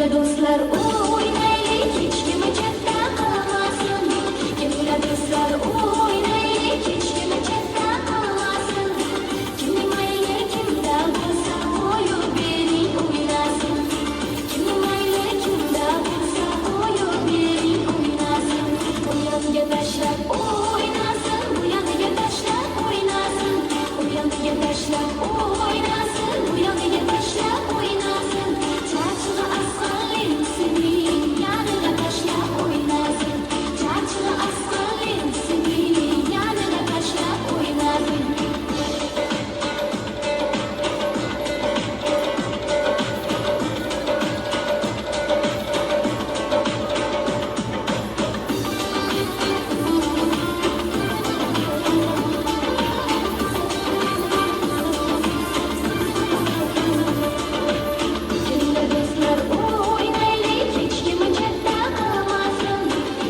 Gönüller dostlar oynayıp hiç kimi cepte kalmasın. Gönüller dostlar oynayıp hiç kimi cepte kalmasın. Kimin aile kimde bulsa oyu beni oynasın. Kimin aile kimde bulsa oyu beni oynasın. Uyan gebeşler oynasın, uyan gebeşler oynasın. Uyan gebeşler oynasın, uyan gebeşler oynasın. Çarçılı aslanlarım senin yanına taşla oynasın. Çarçılı aslanlarım senin yanına taşla oynasın. Gönüller dostlar oynayıp hiç kimi cepte kalmasın.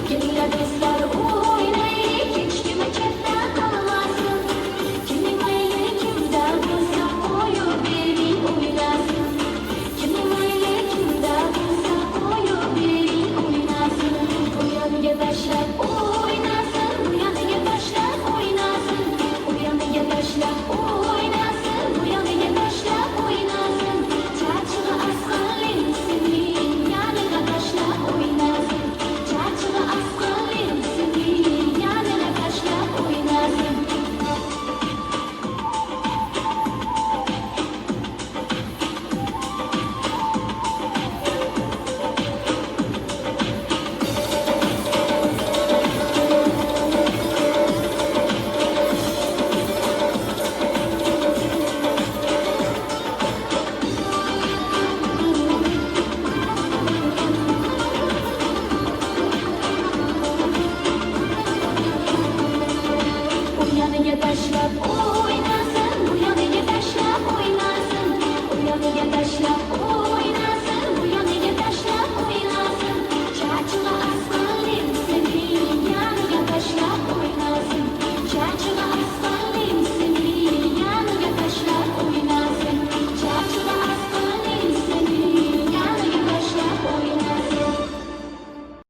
Gönüller dostlar oynayıp hiç kimi cepte kalmasın. Kimin aile kimde bulsa oyu beni oynasın. Kimin aile kimde bulsa oyu beni oynasın. Uyan gebeşler oynasın, uyan gebeşler oynasın. Uyan gebeşler oynasın, uyan gebeşler oynasın. Çarçılı aslanlarım senin yanına taşla oynasın. Çarçılı aslanlarım senin yanına taşla oynasın. Uyan gebeşler